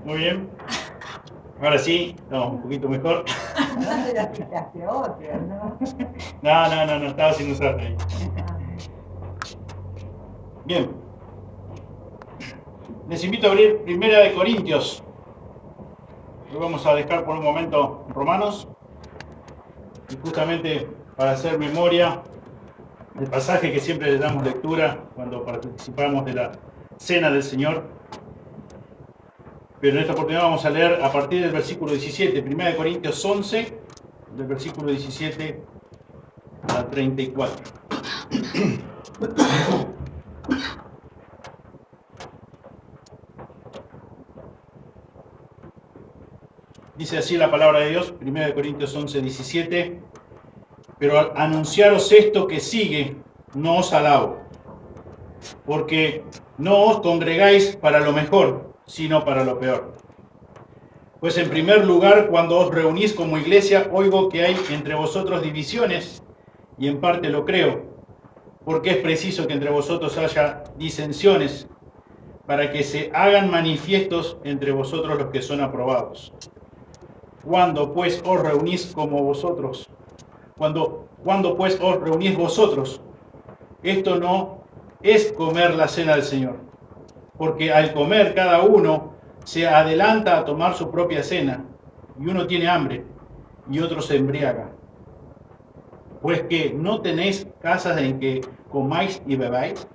Muy bien. Ahora sí, estamos un poquito mejor. No te quitaste otra, ¿no? No, estaba sin usar ahí. Bien. Les invito a abrir 1 Corintios. Lo vamos a dejar por un momento Romanos. Y justamente para hacer memoria del pasaje que siempre le damos lectura cuando participamos de la Cena del Señor. Pero en esta oportunidad vamos a leer a partir del versículo 17, 1 Corintios 11, del versículo 17 al 34. Dice así la palabra de Dios, 1 Corintios 11, 17. Pero al anunciaros esto que sigue, no os alabo, porque no os congregáis para lo mejor, sino para lo peor. Pues en primer lugar, cuando os reunís como iglesia, oigo que hay entre vosotros divisiones, y en parte lo creo, porque es preciso que entre vosotros haya disensiones, para que se hagan manifiestos entre vosotros los que son aprobados. Cuando pues os reunís como vosotros, cuando pues os reunís vosotros, esto no es comer la cena del Señor, porque al comer cada uno se adelanta a tomar su propia cena, y uno tiene hambre y otro se embriaga. Pues que no tenéis casas en que comáis y bebáis,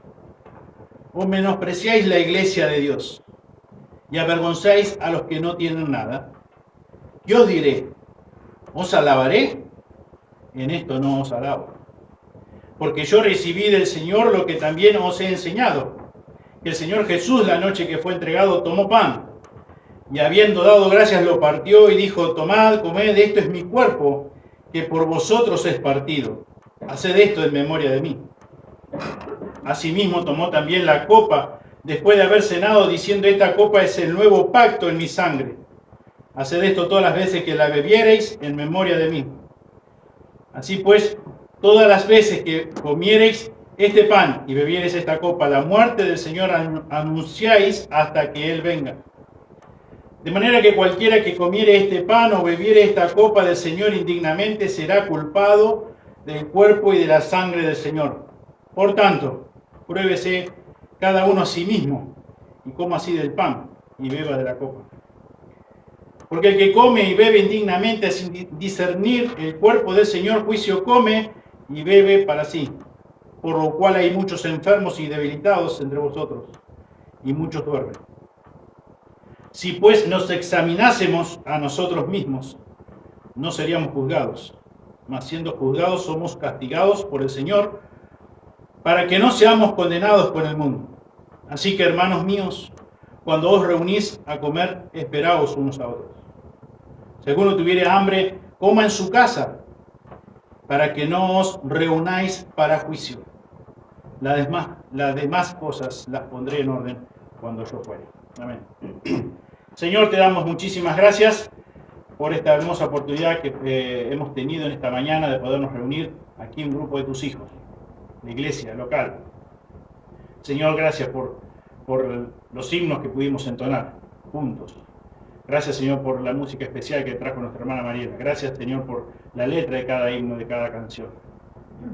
o menospreciáis la iglesia de Dios y avergonzáis a los que no tienen nada. ¿Qué os diré? ¿Os alabaré? En esto no os alabo. Porque yo recibí del Señor lo que también os he enseñado, que el Señor Jesús, la noche que fue entregado, tomó pan, y habiendo dado gracias lo partió y dijo: tomad, comed, esto es mi cuerpo, que por vosotros es partido. Haced esto en memoria de mí. Asimismo tomó también la copa, después de haber cenado, diciendo: esta copa es el nuevo pacto en mi sangre. Haced esto todas las veces que la bebiereis en memoria de mí. Así pues, todas las veces que comiereis este pan y bebiereis esta copa, la muerte del Señor anunciáis hasta que Él venga. De manera que cualquiera que comiere este pan o bebiere esta copa del Señor indignamente será culpado del cuerpo y de la sangre del Señor. Por tanto, pruébese cada uno a sí mismo y coma así del pan y beba de la copa. Porque el que come y bebe indignamente sin discernir el cuerpo del Señor, juicio come y bebe para sí. Por lo cual hay muchos enfermos y debilitados entre vosotros, y muchos duermen. Si pues nos examinásemos a nosotros mismos, no seríamos juzgados. Mas siendo juzgados somos castigados por el Señor, para que no seamos condenados con el mundo. Así que, hermanos míos, cuando os reunís a comer, esperaos unos a otros. Si alguno tuviere hambre, coma en su casa, para que no os reunáis para juicio. Las demás cosas las pondré en orden cuando yo fuere. Amén. Señor, te damos muchísimas gracias por esta hermosa oportunidad que hemos tenido en esta mañana de podernos reunir aquí un grupo de tus hijos, la iglesia local. Señor, gracias por los himnos que pudimos entonar juntos. Gracias, Señor, por la música especial que trajo nuestra hermana Mariela. Gracias, Señor, por la letra de cada himno, de cada canción.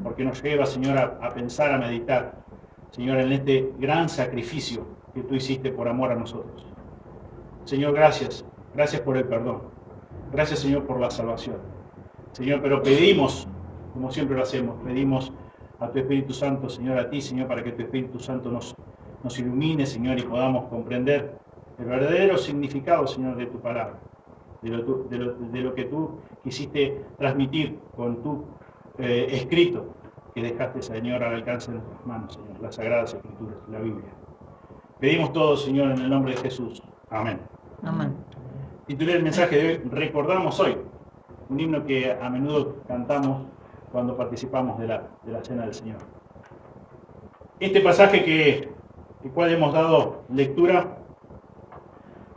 Porque nos lleva, Señor, a pensar, a meditar, Señor, en este gran sacrificio que tú hiciste por amor a nosotros. Señor, gracias. Gracias por el perdón. Gracias, Señor, por la salvación. Señor, pero pedimos, como siempre lo hacemos, pedimos a tu Espíritu Santo, Señor, a ti, Señor, para que tu Espíritu Santo nos ilumine, Señor, y podamos comprender el verdadero significado, Señor, de tu palabra, de lo que tú quisiste transmitir con tu escrito que dejaste, Señor, al alcance de nuestras manos, Señor, las Sagradas Escrituras, la Biblia. Pedimos todo, Señor, en el nombre de Jesús. Amén. Amén. Titulé el mensaje de hoy: Recordamos hoy, un himno que a menudo cantamos cuando participamos de la Cena del Señor. Este pasaje el cual hemos dado lectura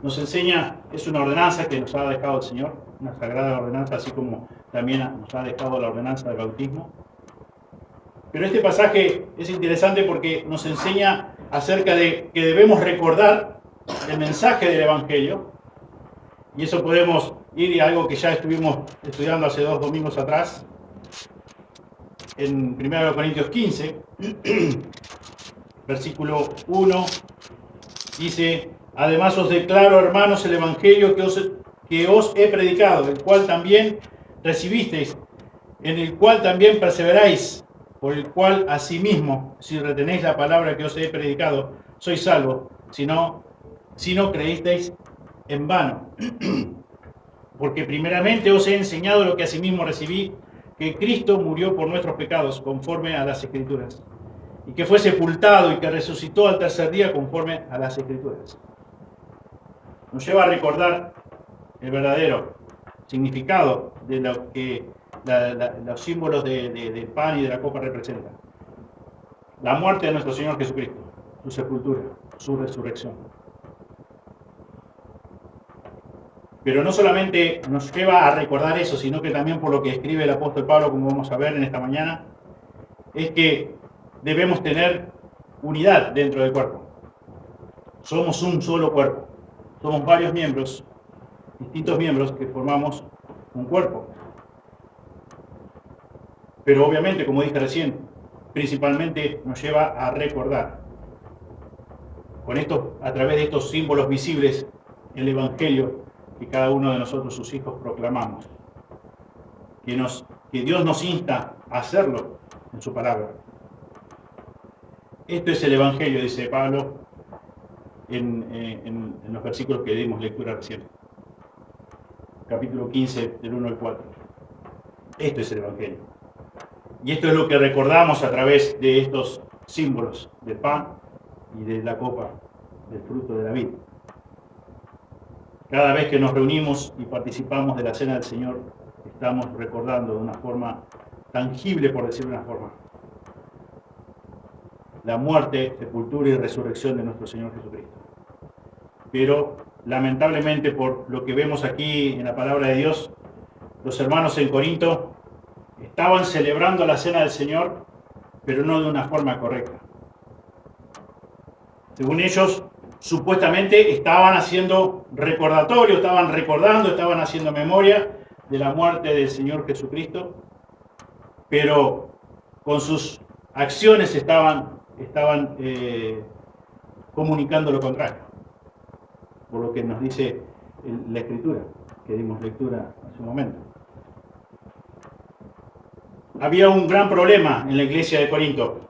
nos enseña, es una ordenanza que nos ha dejado el Señor, una sagrada ordenanza, así como también nos ha dejado la ordenanza del bautismo. Nos enseña, es una ordenanza que nos ha dejado el Señor, una sagrada ordenanza, así como también nos ha dejado la ordenanza del bautismo. Nos enseña, es una ordenanza que nos ha dejado el Señor, una sagrada ordenanza, así como también nos ha dejado la ordenanza del bautismo. Pero este pasaje es interesante porque nos enseña acerca de que debemos recordar el mensaje del Evangelio. Y eso podemos ir a algo que ya estuvimos estudiando hace 2 domingos atrás, en 1 Corintios 15, versículo 1, dice: además os declaro, hermanos, el Evangelio que os he predicado, el cual también recibisteis, en el cual también perseveráis, por el cual asimismo, si retenéis la palabra que os he predicado, sois salvos, si no creísteis en vano. Porque primeramente os he enseñado lo que asimismo recibí, que Cristo murió por nuestros pecados, conforme a las Escrituras, y que fue sepultado y que resucitó al tercer día, conforme a las Escrituras. Nos lleva a recordar el verdadero significado de lo que los símbolos del pan y de la copa representan. La muerte de nuestro Señor Jesucristo, su sepultura, su resurrección. Pero no solamente nos lleva a recordar eso, sino que también por lo que escribe el apóstol Pablo, como vamos a ver en esta mañana, es que debemos tener unidad dentro del cuerpo. Somos un solo cuerpo. Somos varios miembros, distintos miembros que formamos un cuerpo. Pero obviamente, como dije recién, principalmente nos lleva a recordar, con esto, a través de estos símbolos visibles, el Evangelio que cada uno de nosotros, sus hijos, proclamamos. Que Dios nos insta a hacerlo en su palabra. Esto es el Evangelio, dice Pablo en los versículos que dimos lectura recién. Capítulo 15, del 1 al 4. Esto es el Evangelio. Y esto es lo que recordamos a través de estos símbolos del pan y de la copa, del fruto de la vid. Cada vez que nos reunimos y participamos de la cena del Señor, estamos recordando de una forma tangible, por decirlo de una forma, la muerte, sepultura y resurrección de nuestro Señor Jesucristo. Pero lamentablemente, por lo que vemos aquí en la palabra de Dios, los hermanos en Corinto estaban celebrando la cena del Señor, pero no de una forma correcta. Según ellos, supuestamente estaban haciendo recordatorio, estaban recordando, estaban haciendo memoria de la muerte del Señor Jesucristo, pero con sus acciones estaban comunicando lo contrario, por lo que nos dice la Escritura, que dimos lectura hace un momento. Había un gran problema en la iglesia de Corinto.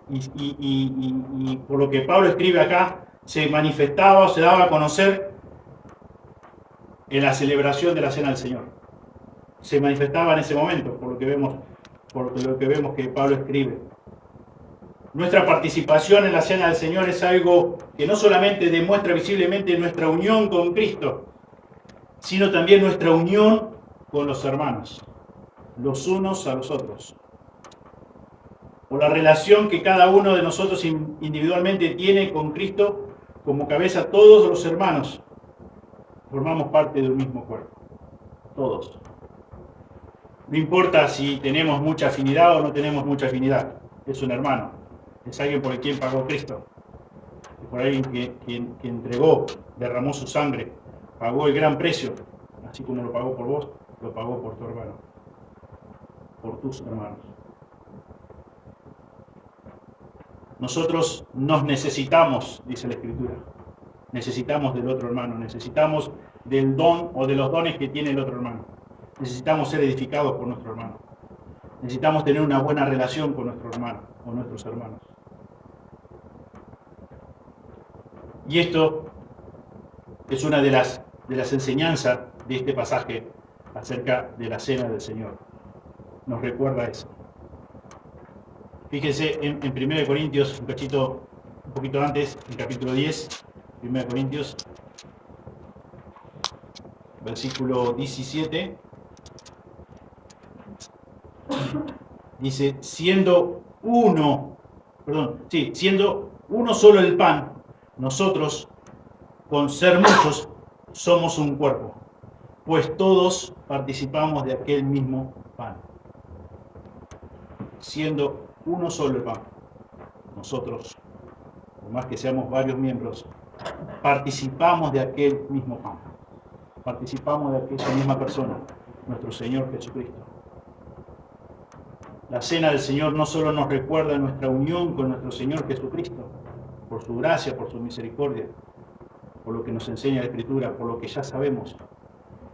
Y por lo que Pablo escribe acá, se manifestaba o se daba a conocer en la celebración de la cena del Señor. Se manifestaba en ese momento, por lo que vemos que Pablo escribe. Nuestra participación en la cena del Señor es algo que no solamente demuestra visiblemente nuestra unión con Cristo, sino también nuestra unión con los hermanos, los unos a los otros. Por la relación que cada uno de nosotros individualmente tiene con Cristo, como cabeza, todos los hermanos formamos parte de un mismo cuerpo. Todos. No importa si tenemos mucha afinidad o no tenemos mucha afinidad. Es un hermano. Es alguien por el quien pagó Cristo. Es por alguien que entregó, derramó su sangre, pagó el gran precio. Así como lo pagó por vos, lo pagó por tu hermano. Por tus hermanos. Nosotros nos necesitamos, dice la Escritura. Necesitamos del otro hermano, necesitamos del don o de los dones que tiene el otro hermano. Necesitamos ser edificados por nuestro hermano. Necesitamos tener una buena relación con nuestro hermano o nuestros hermanos. Y esto es una de las enseñanzas de este pasaje acerca de la cena del Señor. Nos recuerda eso. Fíjense en 1 Corintios, un poquito antes, en capítulo 10, 1 Corintios, versículo 17, dice, siendo uno solo el pan, nosotros, con ser muchos, somos un cuerpo, pues todos participamos de aquel mismo pan. siendo uno solo el pan. Nosotros, por más que seamos varios miembros, participamos de aquel mismo pan. Participamos de aquella misma persona, nuestro Señor Jesucristo. La cena del Señor no solo nos recuerda nuestra unión con nuestro Señor Jesucristo, por su gracia, por su misericordia, por lo que nos enseña la Escritura, por lo que ya sabemos,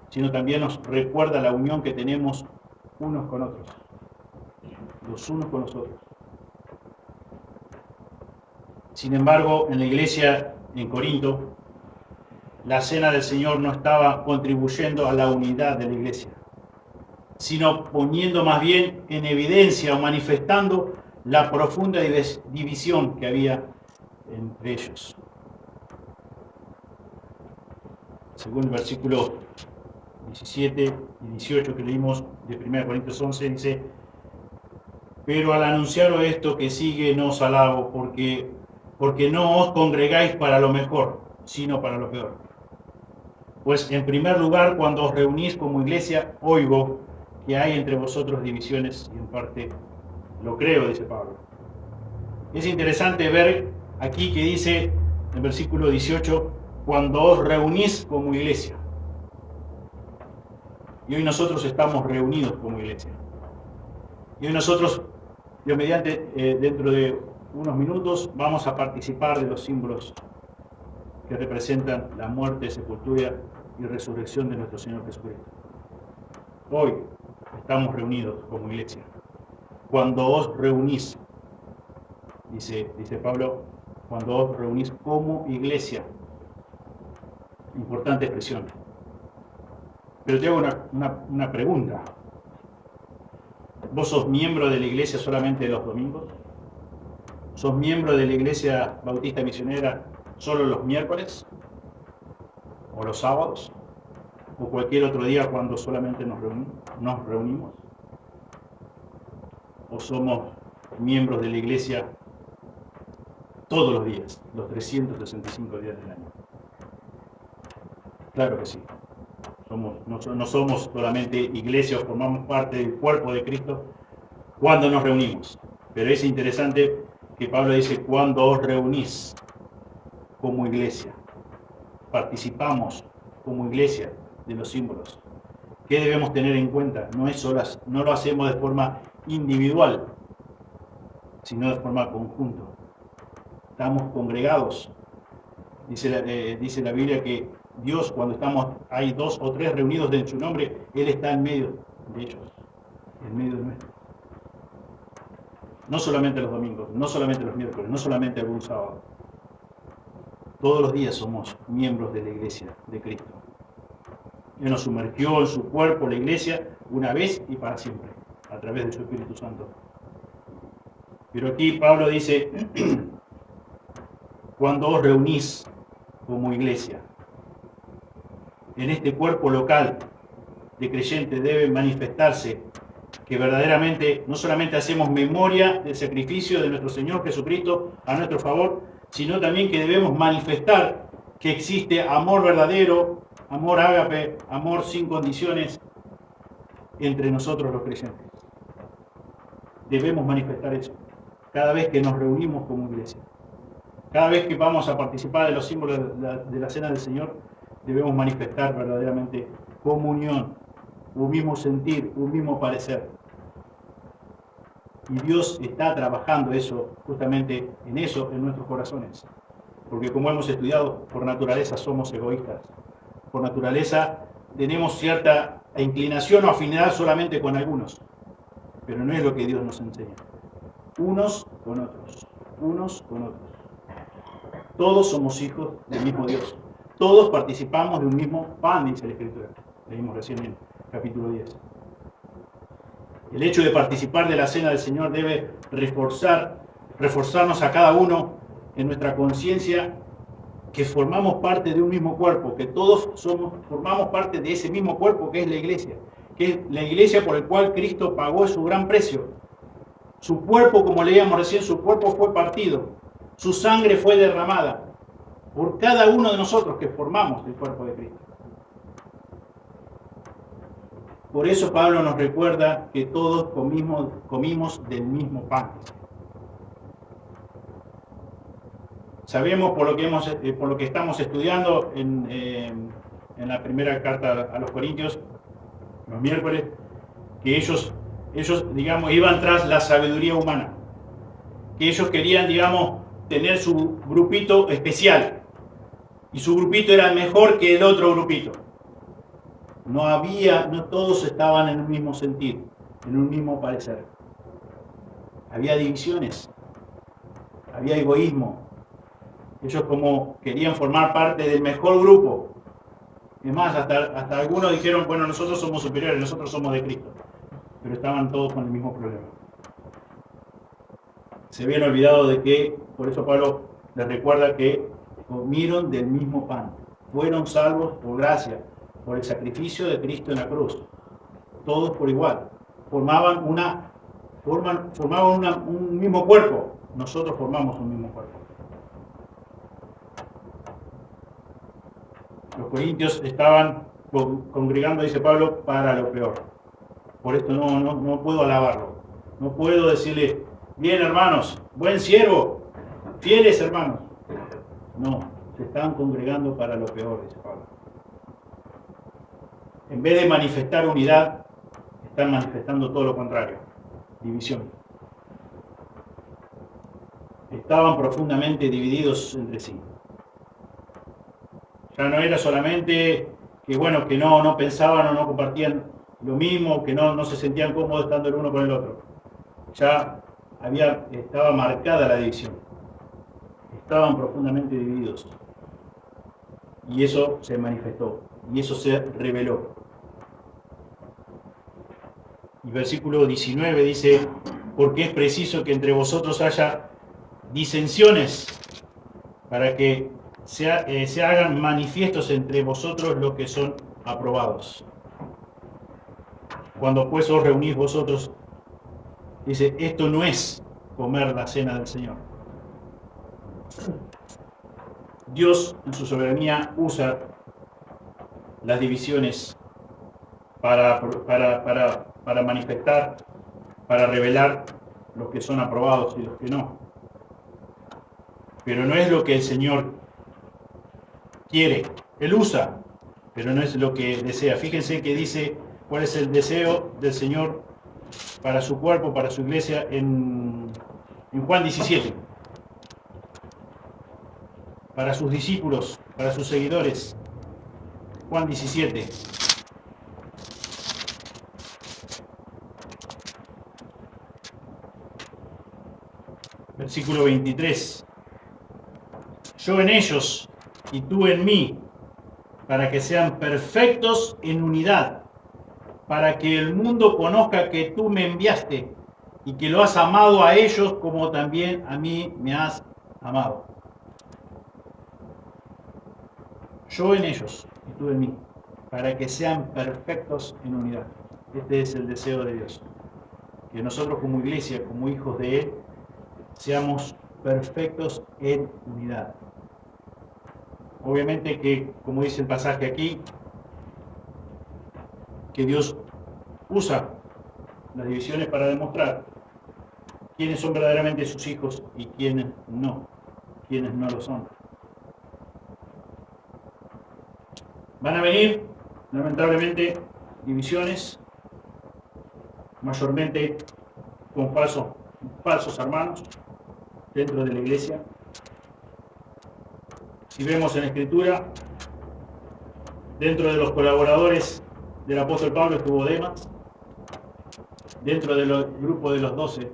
sino también nos recuerda la unión que tenemos unos con otros, los unos con los otros. Sin embargo, en la iglesia en Corinto, la cena del Señor no estaba contribuyendo a la unidad de la iglesia, sino poniendo más bien en evidencia o manifestando la profunda división que había entre ellos. Según el versículo 17 y 18 que leímos de 1 Corintios 11, dice: pero al anunciaros esto que sigue no os alabo, porque no os congregáis para lo mejor, sino para lo peor. Pues en primer lugar, cuando os reunís como iglesia, oigo que hay entre vosotros divisiones, y en parte lo creo, dice Pablo. Es interesante ver aquí que dice en el versículo 18, cuando os reunís como iglesia. Y hoy nosotros estamos reunidos como iglesia. Y hoy nosotros, Dios mediante, dentro de unos minutos, vamos a participar de los símbolos que representan la muerte, sepultura y resurrección de nuestro Señor Jesucristo. Hoy estamos reunidos como iglesia. Cuando os reunís, dice Pablo, cuando os reunís como iglesia. Importante expresión. Pero te hago una pregunta. ¿Vos sos miembro de la iglesia solamente los domingos? ¿Sos miembro de la iglesia bautista misionera solo los miércoles? ¿O los sábados? ¿O cualquier otro día cuando solamente nos reunimos? ¿O somos miembros de la iglesia todos los días, los 365 días del año? Claro que sí. No somos solamente iglesia o formamos parte del cuerpo de Cristo cuando nos reunimos. Pero es interesante que Pablo dice, cuando os reunís como iglesia, participamos como iglesia de los símbolos. ¿Qué debemos tener en cuenta? No lo hacemos de forma individual, sino de forma conjunta. Estamos congregados. Dice la Biblia que Dios, cuando hay 2 o 3 reunidos en su nombre, Él está en medio de ellos, en medio de nuestro. No solamente los domingos, no solamente los miércoles, no solamente algún sábado. Todos los días somos miembros de la iglesia de Cristo. Él nos sumergió en su cuerpo, la iglesia, una vez y para siempre, a través de su Espíritu Santo. Pero aquí Pablo dice, cuando os reunís como iglesia, en este cuerpo local de creyentes debe manifestarse que verdaderamente no solamente hacemos memoria del sacrificio de nuestro Señor Jesucristo a nuestro favor, sino también que debemos manifestar que existe amor verdadero, amor ágape, amor sin condiciones entre nosotros los creyentes. Debemos manifestar eso cada vez que nos reunimos como iglesia. Cada vez que vamos a participar de los símbolos de la cena del Señor, debemos manifestar verdaderamente comunión, un mismo sentir, un mismo parecer. Y Dios está trabajando eso, justamente en nuestros corazones. Porque como hemos estudiado, por naturaleza somos egoístas. Por naturaleza tenemos cierta inclinación o afinidad solamente con algunos. Pero no es lo que Dios nos enseña. Unos con otros. Unos con otros. Todos somos hijos del mismo Dios. Todos participamos de un mismo pan, dice la Escritura. Leímos recién en capítulo 10. El hecho de participar de la cena del Señor debe reforzarnos a cada uno en nuestra conciencia que formamos parte de un mismo cuerpo, que todos formamos parte de ese mismo cuerpo que es la iglesia, que es la iglesia por el cual Cristo pagó su gran precio. Su cuerpo, como leíamos recién, su cuerpo fue partido, su sangre fue derramada por cada uno de nosotros que formamos el cuerpo de Cristo. Por eso Pablo nos recuerda que todos comimos del mismo pan. Sabemos por lo que estamos estudiando en la primera carta a los Corintios, los miércoles, que ellos, digamos, iban tras la sabiduría humana, que ellos querían, digamos, tener su grupito especial, y su grupito era mejor que el otro grupito. No todos estaban en un mismo sentir, en un mismo parecer. Había divisiones, había egoísmo. Ellos como querían formar parte del mejor grupo. Es más, hasta algunos dijeron, bueno, nosotros somos superiores, nosotros somos de Cristo. Pero estaban todos con el mismo problema. Se habían olvidado de que, por eso Pablo les recuerda que comieron del mismo pan. Fueron salvos por gracia, por el sacrificio de Cristo en la cruz. Todos por igual. Formaban un mismo cuerpo. Nosotros formamos un mismo cuerpo. Los corintios estaban congregando, dice Pablo, para lo peor. Por esto no puedo alabarlo. No puedo decirle, bien hermanos, buen siervo, fieles hermanos. No, se están congregando para lo peor, dice Pablo. En vez de manifestar unidad, están manifestando todo lo contrario, división. Estaban profundamente divididos entre sí. Ya no era solamente que, bueno, que no pensaban o no compartían lo mismo, que no se sentían cómodos estando el uno con el otro. Ya estaba marcada la división. Estaban profundamente divididos. Y eso se manifestó, y eso se reveló. Y versículo 19 dice, porque es preciso que entre vosotros haya disensiones, para que se hagan manifiestos entre vosotros los que son aprobados. Cuando pues os reunís vosotros, dice, esto no es comer la cena del Señor. Dios en su soberanía usa las divisiones para manifestar, para revelar los que son aprobados y los que no. Pero no es lo que el Señor quiere. Él usa, pero no es lo que desea. Fíjense que dice cuál es el deseo del Señor para su cuerpo, para su iglesia, en Juan 17. Para sus discípulos, para sus seguidores. Juan 17. Versículo 23. Yo en ellos y tú en mí, para que sean perfectos en unidad, para que el mundo conozca que tú me enviaste y que lo has amado a ellos como también a mí me has amado. Yo en ellos y tú en mí, para que sean perfectos en unidad. Este es el deseo de Dios. Que nosotros como iglesia, como hijos de Él, seamos perfectos en unidad. Obviamente que, como dice el pasaje aquí, que Dios usa las divisiones para demostrar quiénes son verdaderamente sus hijos y quiénes no lo son. Van a venir, lamentablemente, divisiones, mayormente con falsos hermanos dentro de la iglesia. Si vemos en la Escritura, dentro de los colaboradores del apóstol Pablo estuvo Demas, dentro del grupo de los 12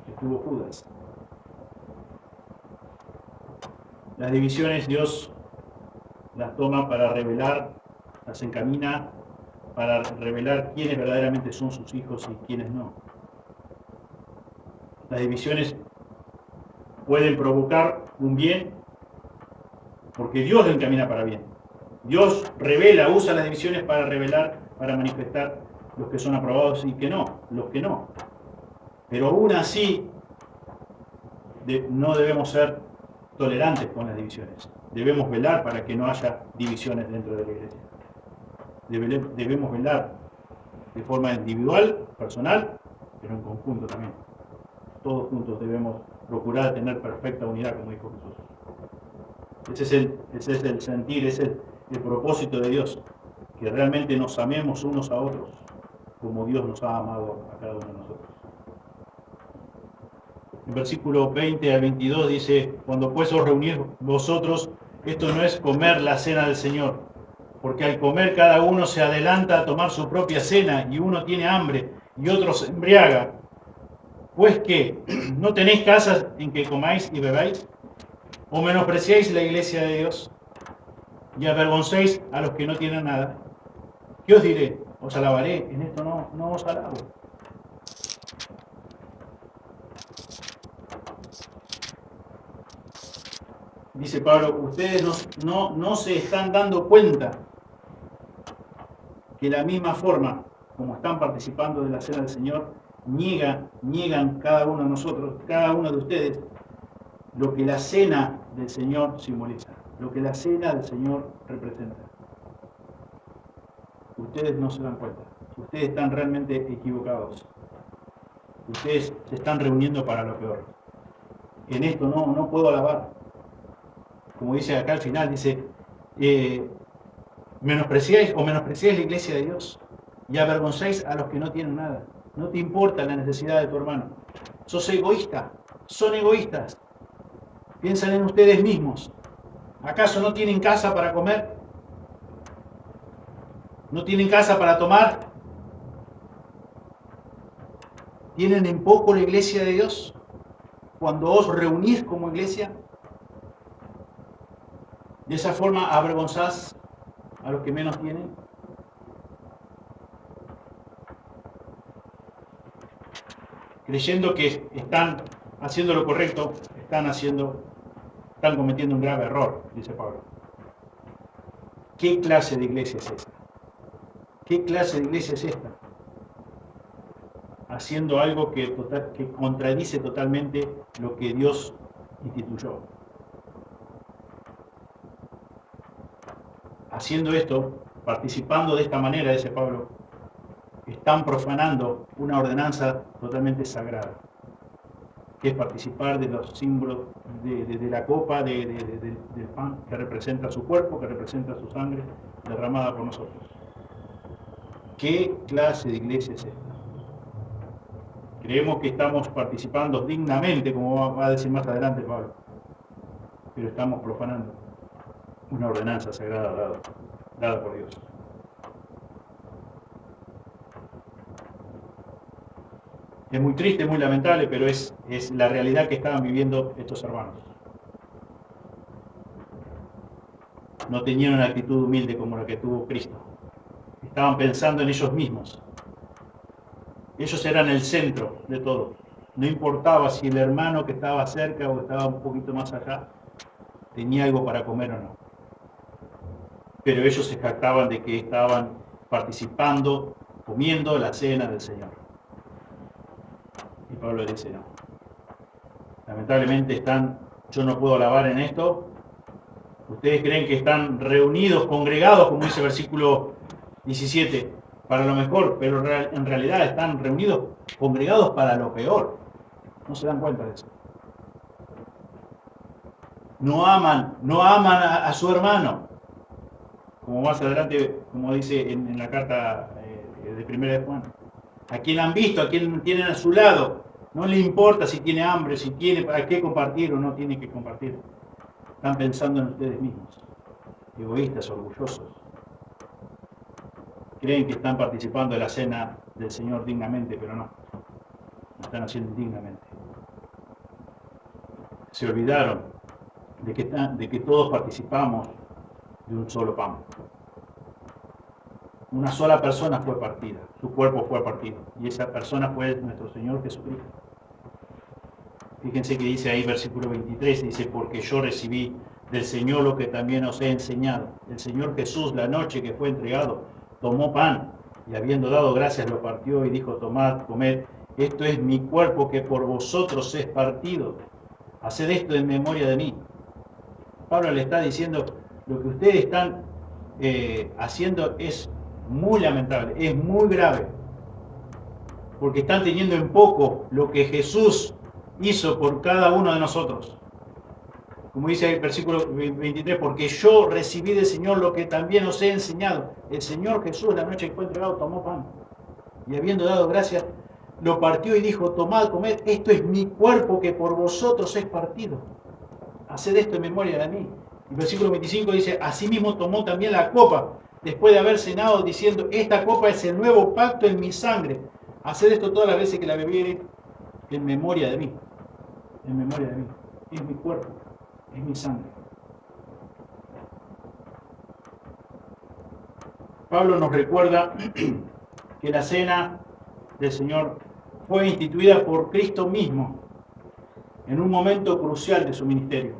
estuvo Judas. Las divisiones Dios las toma para revelar, las encamina para revelar quiénes verdaderamente son sus hijos y quiénes no. Las divisiones pueden provocar un bien porque Dios lo encamina para bien. Dios revela, usa las divisiones para revelar, para manifestar los que son aprobados y los que no. Pero aún así no debemos ser tolerantes con las divisiones. Debemos velar para que no haya divisiones dentro de la iglesia. Debemos velar de forma individual, personal, pero en conjunto también. Todos juntos debemos procurar tener perfecta unidad, como dijo Jesús. Ese es el sentir, ese es el propósito de Dios, que realmente nos amemos unos a otros, como Dios nos ha amado a cada uno de nosotros. En versículo 20 al 22 dice: cuando pues os reunís vosotros, esto no es comer la cena del Señor, porque al comer cada uno se adelanta a tomar su propia cena, y uno tiene hambre y otro se embriaga. Pues que, ¿no tenéis casas en que comáis y bebáis? ¿O menospreciáis la iglesia de Dios y avergoncéis a los que no tienen nada? ¿Qué os diré? Os alabaré. En esto no os alabo. Dice Pablo: ustedes no se están dando cuenta que de la misma forma como están participando de la cena del Señor, niegan cada uno de nosotros, cada uno de ustedes, lo que la cena del Señor simboliza, lo que la cena del Señor representa. Ustedes no se dan cuenta, ustedes están realmente equivocados. Ustedes se están reuniendo para lo peor. En esto no puedo alabar. Como dice acá al final, dice: menospreciáis la iglesia de Dios y avergonzáis a los que no tienen nada. No te importa la necesidad de tu hermano. Sos egoísta, son egoístas. Piensan en ustedes mismos. ¿Acaso no tienen casa para comer? ¿No tienen casa para tomar? ¿Tienen en poco la iglesia de Dios? Cuando os reunís como iglesia, de esa forma avergonzás a los que menos tienen. Creyendo que están haciendo lo correcto, están cometiendo un grave error, dice Pablo. ¿Qué clase de iglesia es esta? ¿Qué clase de iglesia es esta? Haciendo algo que contradice totalmente lo que Dios instituyó. Haciendo esto, participando de esta manera, dice Pablo, están profanando una ordenanza totalmente sagrada, que es participar de los símbolos de la copa, del pan, que representa su cuerpo, que representa su sangre derramada por nosotros. ¿Qué clase de iglesia es esta? Creemos que estamos participando dignamente, como va a decir más adelante Pablo, pero estamos profanando una ordenanza sagrada dada por Dios. Es muy triste, muy lamentable, pero es la realidad que estaban viviendo estos hermanos. No tenían una actitud humilde como la que tuvo Cristo. Estaban pensando en ellos mismos. Ellos eran el centro de todo. No importaba si el hermano que estaba cerca o estaba un poquito más allá tenía algo para comer o no. Pero ellos se jactaban de que estaban participando, comiendo la cena del Señor. Y Pablo dice: no. Lamentablemente yo no puedo alabar en esto. Ustedes creen que están reunidos, congregados, como dice el versículo 17, para lo mejor, pero en realidad están reunidos, congregados para lo peor. No se dan cuenta de eso. No aman a su hermano. Como más adelante, como dice en la carta de Primera de Juan. A quien han visto, a quien tienen a su lado, no le importa si tiene hambre, si tiene para qué compartir o no tiene que compartir. Están pensando en ustedes mismos, egoístas, orgullosos. Creen que están participando de la cena del Señor dignamente, pero no. Lo están haciendo indignamente. Se olvidaron de que todos participamos de un solo pan. Una sola persona fue partida, su cuerpo fue partido, y esa persona fue nuestro Señor Jesucristo. Fíjense que dice ahí versículo 23, dice: porque yo recibí del Señor lo que también os he enseñado. El Señor Jesús, la noche que fue entregado, tomó pan, y habiendo dado gracias lo partió y dijo: tomad, comed, esto es mi cuerpo que por vosotros es partido. Haced esto en memoria de mí. Pablo le está diciendo: lo que ustedes están haciendo es muy lamentable, es muy grave. porque están teniendo en poco lo que Jesús hizo por cada uno de nosotros. Como dice el versículo 23, porque yo recibí del Señor lo que también os he enseñado. El Señor Jesús, la noche que fue entregado, tomó pan y habiendo dado gracias, lo partió y dijo, tomad, comed, esto es mi cuerpo que por vosotros es partido. Haced esto en memoria de mí. El versículo 25 dice, asimismo tomó también la copa, después de haber cenado, diciendo, esta copa es el nuevo pacto en mi sangre. Haced esto todas las veces que la bebiereis en memoria de mí. En memoria de mí. Es mi cuerpo, es mi sangre. Pablo nos recuerda que la cena del Señor fue instituida por Cristo mismo en un momento crucial de su ministerio.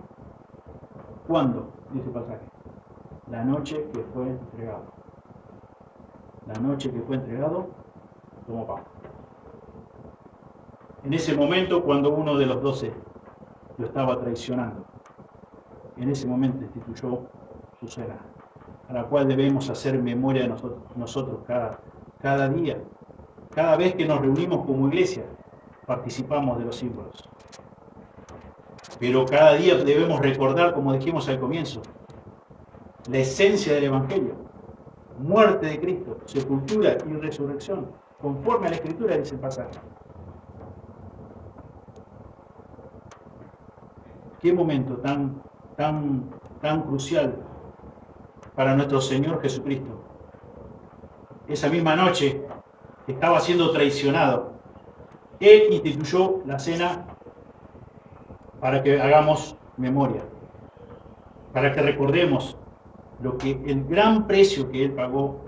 ¿Cuándo? Dice el pasaje. La noche que fue entregado. La noche que fue entregado, tomó pan. En ese momento, cuando uno de los 12 lo estaba traicionando, en ese momento instituyó su cena, a la cual debemos hacer memoria de nosotros cada día. Cada vez que nos reunimos como iglesia, participamos de los símbolos. Pero cada día debemos recordar, como dijimos al comienzo, la esencia del Evangelio. Muerte de Cristo, sepultura y resurrección, conforme a la Escritura, dice el pasaje. Qué momento tan crucial para nuestro Señor Jesucristo. Esa misma noche que estaba siendo traicionado, Él instituyó la cena para que hagamos memoria, para que recordemos el gran precio que Él pagó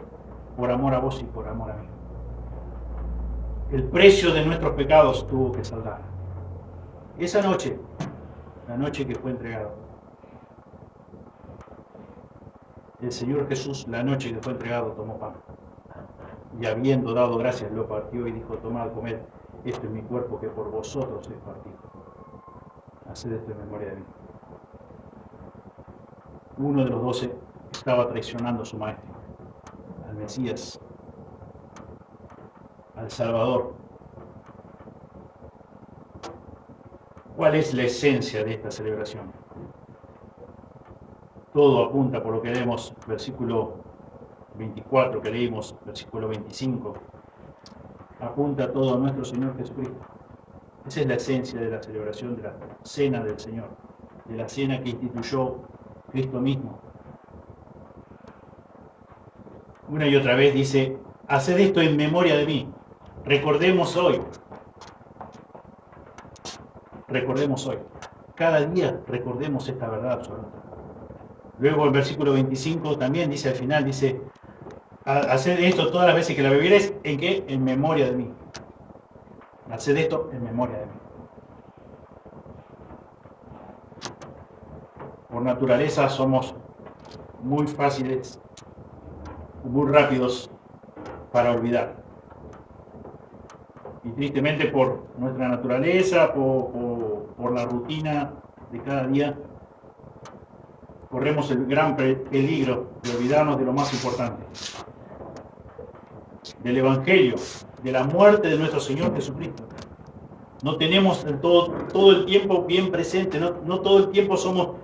por amor a vos y por amor a mí. El precio de nuestros pecados tuvo que saldar. Esa noche, la noche que fue entregado, el Señor Jesús, la noche que fue entregado, tomó pan. Y habiendo dado gracias, lo partió y dijo, tomad, comed, esto es mi cuerpo que por vosotros es partido. Haced esto en memoria de mí. Uno de los 12 estaba traicionando a su maestro, al Mesías, al Salvador. ¿Cuál es la esencia de esta celebración? Todo apunta, por lo que leemos, versículo 24 que leímos, versículo 25, apunta todo a nuestro Señor Jesucristo. Esa es la esencia de la celebración de la cena del Señor, de la cena que instituyó Cristo mismo. Una y otra vez dice, haced esto en memoria de mí. Recordemos hoy. Recordemos hoy. Cada día recordemos esta verdad absoluta. Luego el versículo 25 también dice al final, dice, haced esto todas las veces que la bebiereis, ¿en qué? En memoria de mí. Haced esto en memoria de mí. Por naturaleza somos muy fáciles, muy rápidos para olvidar. Y tristemente por nuestra naturaleza, por la rutina de cada día, corremos el gran peligro de olvidarnos de lo más importante, del Evangelio, de la muerte de nuestro Señor Jesucristo. No tenemos todo el tiempo bien presente, no todo el tiempo somos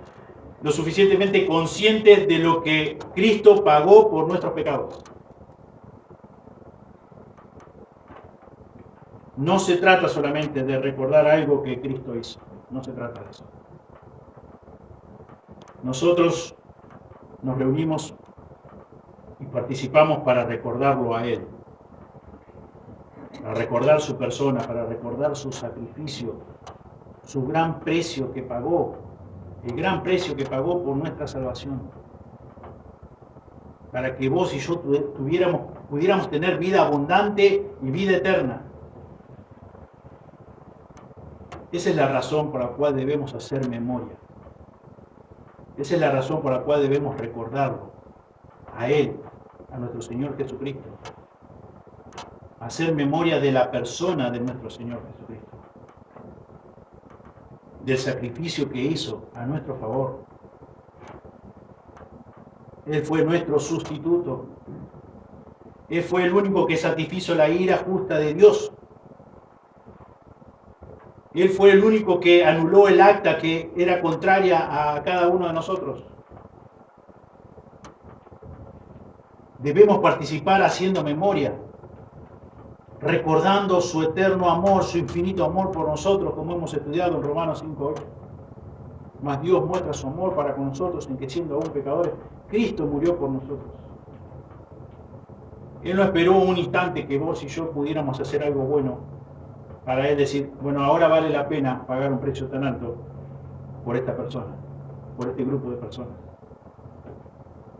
lo suficientemente conscientes de lo que Cristo pagó por nuestros pecados. No se trata solamente de recordar algo que Cristo hizo, no se trata de eso. Nosotros nos reunimos y participamos para recordarlo a Él, para recordar su persona, para recordar su sacrificio, su gran precio que pagó, el gran precio que pagó por nuestra salvación, para que vos y yo pudiéramos tener vida abundante y vida eterna. Esa es la razón por la cual debemos hacer memoria. Esa es la razón por la cual debemos recordarlo, a Él, a nuestro Señor Jesucristo. Hacer memoria de la persona de nuestro Señor Jesucristo, del sacrificio que hizo a nuestro favor. Él fue nuestro sustituto. Él fue el único que satisfizo la ira justa de Dios Él fue el único que anuló el acta que era contraria a cada uno de nosotros. Debemos participar haciendo memoria, recordando su eterno amor, su infinito amor por nosotros, como hemos estudiado en Romanos 5:8. Mas Dios muestra su amor para con nosotros en que, siendo aún pecadores, Cristo murió por nosotros. Él no esperó un instante que vos y yo pudiéramos hacer algo bueno para Él decir, bueno, ahora vale la pena pagar un precio tan alto por esta persona, por este grupo de personas.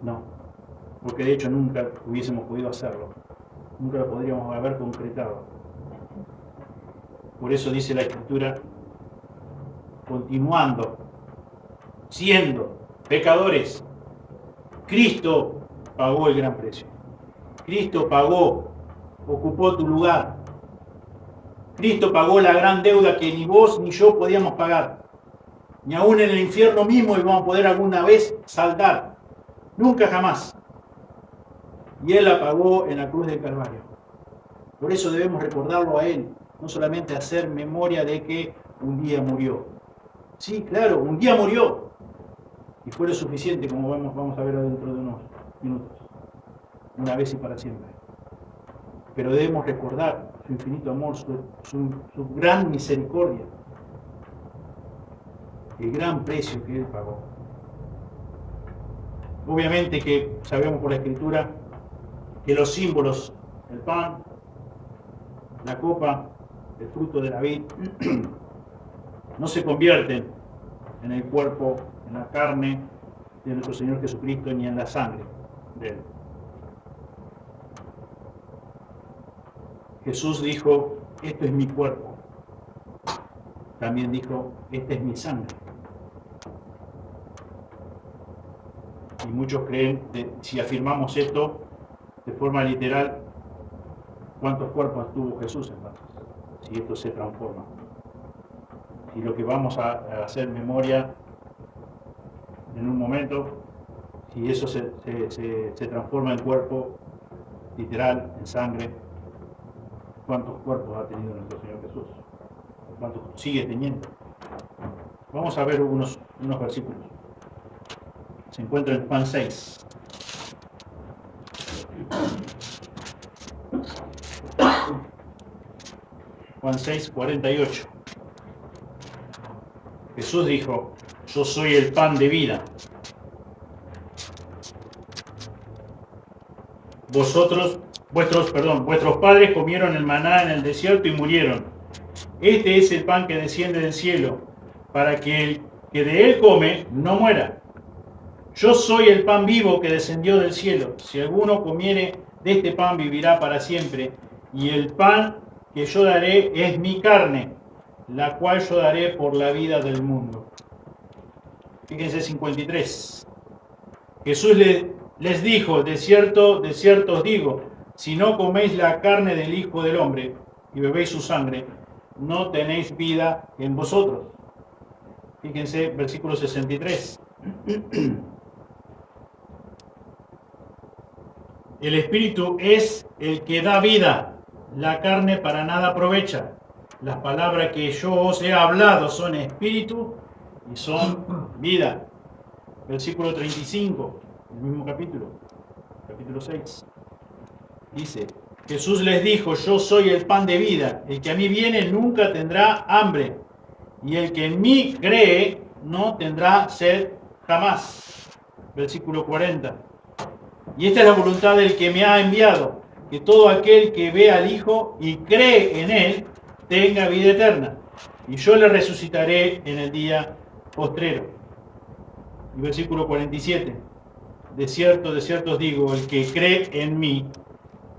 No, porque de hecho nunca hubiésemos podido hacerlo, nunca lo podríamos haber concretado. Por eso dice la Escritura, continuando, siendo pecadores, Cristo pagó el gran precio. Cristo pagó, ocupó tu lugar. Cristo pagó la gran deuda que ni vos ni yo podíamos pagar. Ni aún en el infierno mismo íbamos a poder alguna vez saldar. Nunca jamás. Y Él la pagó en la cruz del Calvario. Por eso debemos recordarlo a Él. No solamente hacer memoria de que un día murió. Sí, claro, un día murió. Y fue lo suficiente, como vamos a ver dentro de unos minutos. Una vez y para siempre. Pero debemos recordar su infinito amor, su gran misericordia, el gran precio que Él pagó. Obviamente que sabemos por la Escritura que los símbolos, el pan, la copa, el fruto de la vid, no se convierten en el cuerpo, en la carne de nuestro Señor Jesucristo, ni en la sangre de Él. Jesús dijo, esto es mi cuerpo. También dijo, esta es mi sangre. Y muchos creen, si afirmamos esto de forma literal, ¿cuántos cuerpos tuvo Jesús entonces? Si esto se transforma. Si lo que vamos a hacer memoria en un momento, si eso se transforma en cuerpo literal, en sangre, ¿cuántos cuerpos ha tenido nuestro Señor Jesús? ¿Cuántos sigue teniendo? Vamos a ver unos versículos. Se encuentra en Juan 6. Juan 6, 48. Jesús dijo, yo soy el pan de vida. Vuestros padres comieron el maná en el desierto y murieron. Este es el pan que desciende del cielo, para que el que de él come no muera. Yo soy el pan vivo que descendió del cielo. Si alguno comiere de este pan, vivirá para siempre. Y el pan que yo daré es mi carne, la cual yo daré por la vida del mundo. Fíjense 53. Jesús les dijo, de cierto os digo, si no coméis la carne del Hijo del Hombre y bebéis su sangre, no tenéis vida en vosotros. Fíjense, versículo 63. El Espíritu es el que da vida, la carne para nada aprovecha. Las palabras que yo os he hablado son espíritu y son vida. Versículo 35, el mismo capítulo 6. Dice, Jesús les dijo, yo soy el pan de vida, el que a mí viene nunca tendrá hambre, y el que en mí cree no tendrá sed jamás. Versículo 40. Y esta es la voluntad del que me ha enviado, que todo aquel que ve al Hijo y cree en Él, tenga vida eterna, y yo le resucitaré en el día postrero. Y versículo 47. De cierto os digo, el que cree en mí,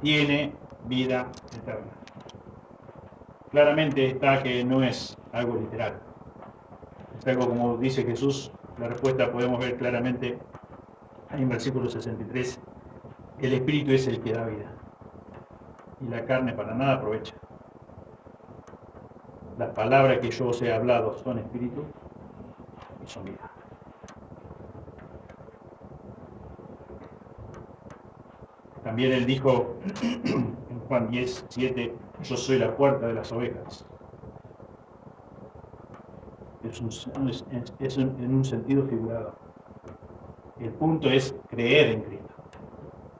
tiene vida eterna. Claramente está que no es algo literal. Es algo como dice Jesús, la respuesta podemos ver claramente en versículo 63. El Espíritu es el que da vida. Y la carne para nada aprovecha. Las palabras que yo os he hablado son espíritu y son vida. También él dijo en Juan 10, 7, yo soy la puerta de las ovejas. en un sentido figurado. El punto es creer en Cristo.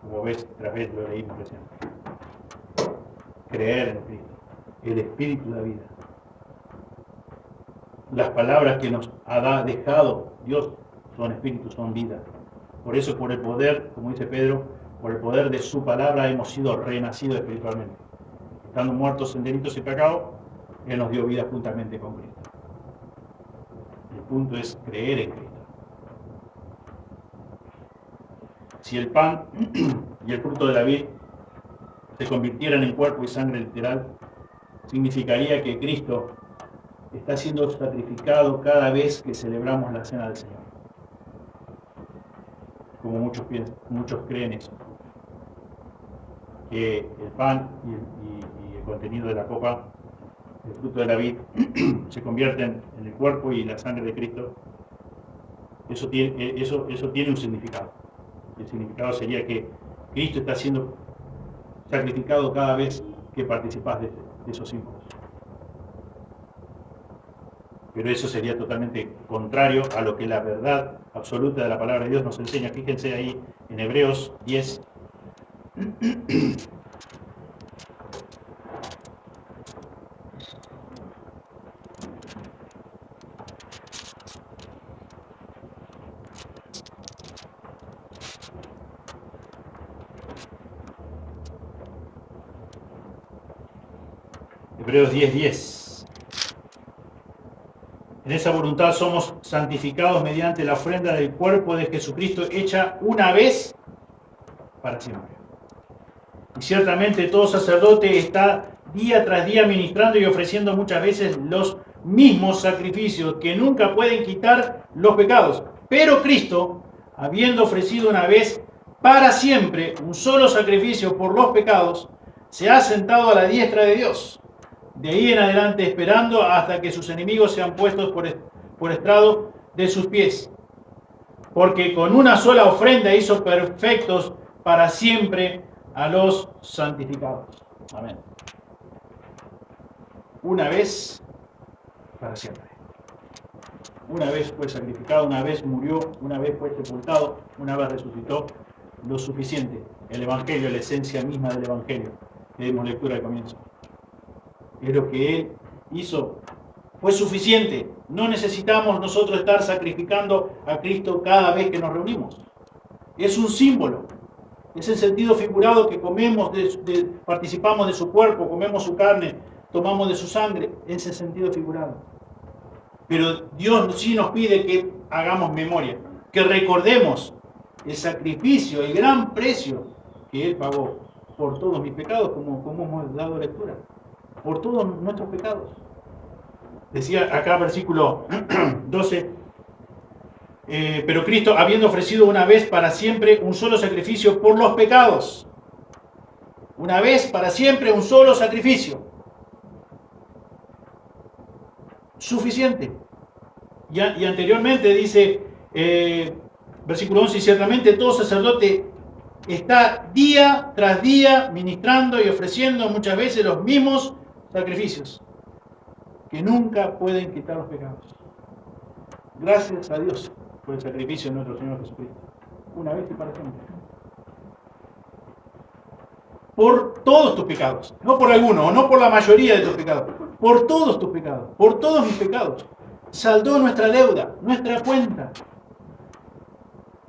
Como ves, tras vez lo leímos recién. Creer en Cristo. El Espíritu da vida. Las palabras que nos ha dejado Dios son espíritu, son vida. Por eso, por el poder, como dice Pedro, por el poder de su palabra hemos sido renacidos espiritualmente. Estando muertos en delitos y pecados, Él nos dio vida juntamente con Cristo. El punto es creer en Cristo. Si el pan y el fruto de la vid se convirtieran en cuerpo y sangre literal, significaría que Cristo está siendo sacrificado cada vez que celebramos la cena del Señor. Como muchos creen eso. Que el pan y el contenido de la copa, el fruto de la vid, se convierten en el cuerpo y la sangre de Cristo. Eso tiene un significado. El significado sería que Cristo está siendo sacrificado cada vez que participas de esos símbolos. Pero eso sería totalmente contrario a lo que la verdad absoluta de la palabra de Dios nos enseña. Fíjense ahí en Hebreos 10. Hebreos 10:10. En esa voluntad somos santificados mediante la ofrenda del cuerpo de Jesucristo hecha una vez para siempre. Y ciertamente todo sacerdote está día tras día ministrando y ofreciendo muchas veces los mismos sacrificios que nunca pueden quitar los pecados. Pero Cristo, habiendo ofrecido una vez para siempre un solo sacrificio por los pecados, se ha sentado a la diestra de Dios. De ahí en adelante esperando hasta que sus enemigos sean puestos por estrado de sus pies. Porque con una sola ofrenda hizo perfectos para siempre a los santificados. Amén. Una vez para siempre. Una vez fue sacrificado, una vez murió, una vez fue sepultado, una vez resucitó. Lo suficiente. El Evangelio, la esencia misma del Evangelio. Le dimos lectura al comienzo. Es lo que Él hizo. Fue suficiente. No necesitamos nosotros estar sacrificando a Cristo cada vez que nos reunimos. Es un símbolo. Es el sentido figurado que comemos, participamos de su cuerpo, comemos su carne, tomamos de su sangre. Es el sentido figurado. Pero Dios sí nos pide que hagamos memoria, que recordemos el sacrificio, el gran precio que Él pagó por todos mis pecados, como hemos dado lectura. Por todos nuestros pecados. Decía acá versículo 12, pero Cristo, habiendo ofrecido una vez para siempre un solo sacrificio por los pecados. Una vez para siempre un solo sacrificio. Suficiente. Y anteriormente dice, versículo 11, y ciertamente todo sacerdote está día tras día ministrando y ofreciendo muchas veces los mismos sacrificios que nunca pueden quitar los pecados. Gracias a Dios por el sacrificio de nuestro Señor Jesucristo. Una vez y para siempre. Por todos tus pecados. No por alguno, o no por la mayoría de tus pecados. Por todos tus pecados. Por todos mis pecados. Saldó nuestra deuda, nuestra cuenta.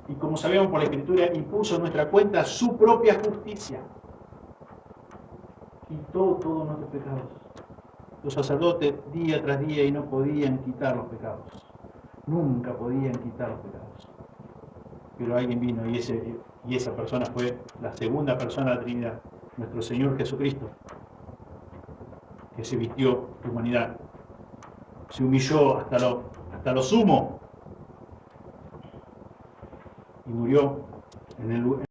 Y como sabemos por la Escritura, impuso en nuestra cuenta su propia justicia. Quitó todos nuestros pecados. Los sacerdotes día tras día y no podían quitar los pecados. Nunca podían quitar los pecados. Pero alguien vino y esa persona fue la segunda persona de la Trinidad, nuestro Señor Jesucristo, que se vistió de humanidad, se humilló hasta lo sumo y murió en el lugar.